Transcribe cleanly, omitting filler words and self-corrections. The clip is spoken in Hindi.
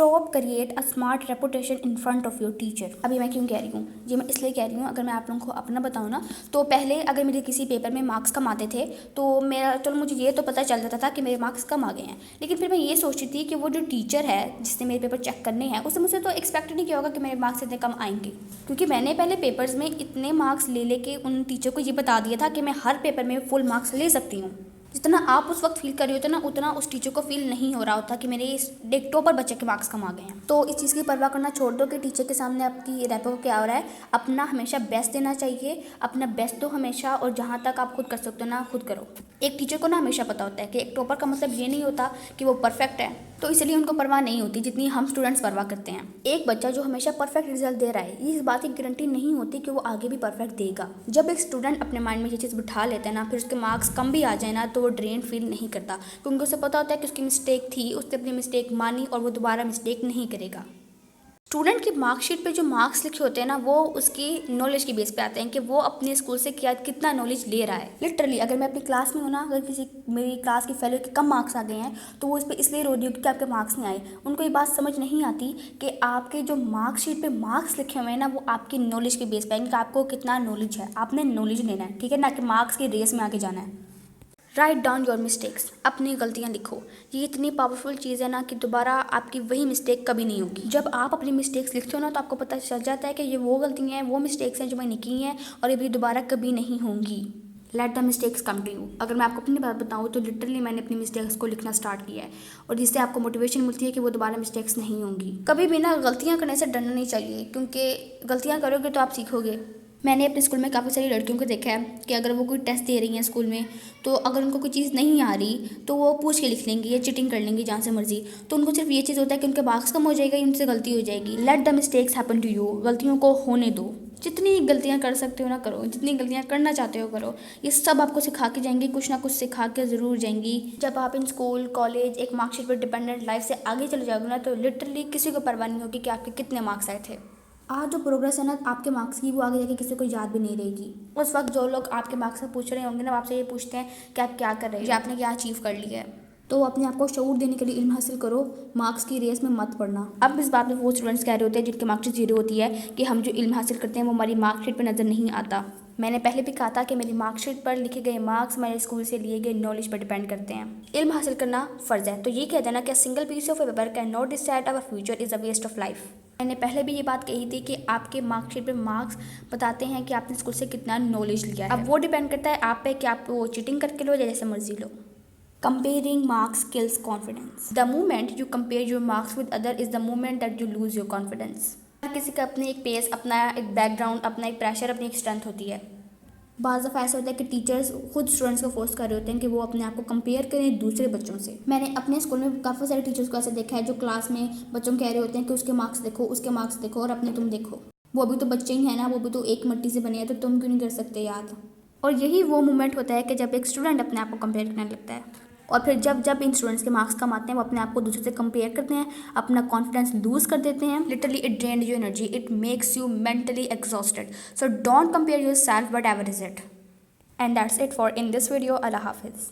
Stop create a smart reputation in front of your teacher. अभी मैं क्यों कह रही हूँ ये, मैं इसलिए कह रही हूँ, अगर मैं आप लोगों को अपना बताऊँ ना, तो पहले अगर मेरे किसी पेपर में मार्क्स कम आते थे तो मेरा, चलो मुझे ये तो पता चल जाता था कि मेरे मार्क्स कम आ गए हैं, लेकिन फिर मैं ये सोचती थी कि वो जो टीचर है जिसने मेरे पेपर चेक करने हैं उसने मुझसे तो एक्सपेक्ट नहीं किया होगा कि मेरे मार्क्स इतने कम आएंगे, क्योंकि मैंने पहले पेपर्स में इतने मार्क्स ले लेके उन टीचर को ये बता दिया था कि मैं हर पेपर में फुल मार्क्स ले सकती हूँ। जितना आप उस वक्त फील कर रहे होते ना, उतना उस टीचर को फील नहीं हो रहा होता कि मेरे इस एक टॉपर बच्चे के मार्क्स कम आ गए हैं। तो इस चीज़ की परवाह करना छोड़ दो कि टीचर के सामने आपकी रैपो क्या हो रहा है। अपना हमेशा बेस्ट देना चाहिए, अपना बेस्ट दो हमेशा, और जहाँ तक आप खुद कर सकते हो ना खुद करो। एक टीचर को ना हमेशा पता होता है कि एक टॉपर का मतलब ये नहीं होता कि वो परफेक्ट है, तो इसलिए उनको परवाह नहीं होती जितनी हम स्टूडेंट्स परवाह करते हैं। एक बच्चा जो हमेशा परफेक्ट रिजल्ट दे रहा है, इस बात की गारंटी नहीं होती कि वो आगे भी परफेक्ट देगा। जब एक स्टूडेंट अपने माइंड में ये चीज़ बिठा लेता है ना, फिर उसके मार्क्स कम भी आ जाए ना, तो वो ड्रेन फील नहीं करता, क्योंकि उसे पता होता है कि उसकी मिस्टेक थी, उसने अपनी मिस्टेक मानी और वो दोबारा मिस्टेक नहीं करेगा। स्टूडेंट की मार्कशीट पे जो मार्क्स लिखे होते हैं ना, वो उसकी नॉलेज की बेस पे आते हैं कि वो अपने स्कूल से क्या कितना नॉलेज ले रहा है। लिटरली अगर मैं अपनी क्लास में हूँ ना, अगर किसी मेरी क्लास की फेलो के कम मार्क्स आ गए हैं तो वो इस पर इसलिए रो रही होगी कि आपके मार्क्स नहीं आए। उनको ये बात समझ नहीं आती कि आपके जो मार्कशीट पे मार्क्स लिखे हुए हैं ना, वो आपकी नॉलेज की बेस पे है कि आपको कितना नॉलेज है। आपने नॉलेज लेना है, ठीक है ना, कि मार्क्स की रेस में आगे जाना है। राइट डाउन योर मिस्टेक्स, अपनी गलतियाँ लिखो। ये इतनी पावरफुल चीज़ है ना कि दोबारा आपकी वही मिस्टेक कभी नहीं होगी। जब आप अपनी मिस्टेक्स लिखते हो ना, तो आपको पता चल जाता है कि ये वो गलतियाँ हैं, वो मिस्टेक्स हैं जो मैंने की हैं और ये भी दोबारा कभी नहीं होंगी। Let the mistakes come to you. अगर मैं आपको अपनी बात बताऊँ तो लिटरली मैंने अपनी मिस्टेक्स को लिखना स्टार्ट किया है, और जिससे आपको मोटिवेशन मिलती है कि वो दोबारा मिस्टेक्स नहीं होंगी। कभी भी ना गलतियाँ करने से डरना नहीं चाहिए, क्योंकि गलतियाँ करोगे तो आप सीखोगे। मैंने अपने स्कूल में काफ़ी सारी लड़कियों को देखा है कि अगर वो कोई टेस्ट दे रही हैं स्कूल में, तो अगर उनको कोई चीज़ नहीं आ रही तो वो पूछ के लिख लेंगी या चीटिंग कर लेंगी जहाँ से मर्जी। तो उनको सिर्फ ये चीज़ होता है कि उनके मार्क्स कम हो जाएगा, उनसे गलती हो जाएगी। Let the mistakes happen to you. गलतियों को होने दो। जितनी गलतियाँ कर सकते हो ना करो, जितनी गलतियाँ करना चाहते हो करो। ये सब आपको सिखा के जाएंगी, कुछ ना कुछ सिखा के ज़रूर जाएंगी। जब आप इन स्कूल कॉलेज एक मार्कशीट पर डिपेंडेंट लाइफ से आगे चले जाओगे ना, तो लिटरली किसी को परवाह नहीं होगी कि आपके कितने मार्क्स आए थे। आज जो प्रोग्रेस है ना आपके मार्क्स की, वो आगे जाके किसी को याद भी नहीं रहेगी। उस वक्त जो लोग आपके मार्क्स से पूछ रहे होंगे ना, आपसे ये पूछते हैं कि आप क्या कर रहे हैं, आपने क्या अचीव कर लिया है। तो अपने आप को शऊर देने के लिए इल्म हासिल करो, मार्क्स की रेस में मत पड़ना। अब इस बात में वो स्टूडेंट्स कह रहे होते हैं जिनके मार्क्स जीरो होती है कि हम जो इल्म हासिल करते हैं वो हमारी मार्कशीट पर नज़र नहीं आता। मैंने पहले भी कहा था कि मेरी मार्कशीट पर लिखे गए मार्क्स मेरे स्कूल से लिए गए नॉलेज पर डिपेंड करते हैं। इल्म हासिल करना फ़र्ज़ है, तो ये कह देना कि single piece of paper can not decide our future is a waste of life. मैंने पहले भी ये बात कही थी कि आपके मार्कशीट पे मार्क्स बताते हैं कि आपने स्कूल से कितना नॉलेज लिया है। अब वो डिपेंड करता है आप पे कि आप वो चीटिंग करके लो या जैसे मर्जी लो। Comparing marks kills confidence. The moment you compare your marks with other is the moment that you lose your confidence. हर किसी का अपने एक पेस, अपना एक बैकग्राउंड, अपना एक प्रेशर, अपनी एक स्ट्रेंथ होती है। बाज़ दफ़ा ऐसा होता है कि टीचर्स खुद स्टूडेंट्स को फोर्स कर रहे होते हैं कि वो अपने आप को कंपेयर करें दूसरे बच्चों से। मैंने अपने स्कूल में काफ़ी सारे टीचर्स को ऐसे देखा है जो क्लास में बच्चों कह रहे होते हैं कि उसके मार्क्स देखो, उसके मार्क्स देखो, और अपने तुम देखो। वो भी तो बच्चे ही हैं ना, वो भी तो एक मिट्टी से बने हैं, तो तुम क्यों नहीं कर सकते याद। और यही वो मोमेंट होता है कि जब एक स्टूडेंट अपने आप को कंपेयर करने लगता है, और फिर जब इन स्टूडेंट्स के मार्क्स कम आते हैं, वो अपने आप को दूसरे से कंपेयर करते हैं, अपना कॉन्फिडेंस लूज कर देते हैं। Literally it drain your energy, it makes you mentally exhausted. So don't compare yourself whatever is it. And that's it for in this video. अल्लाह हाफिज़।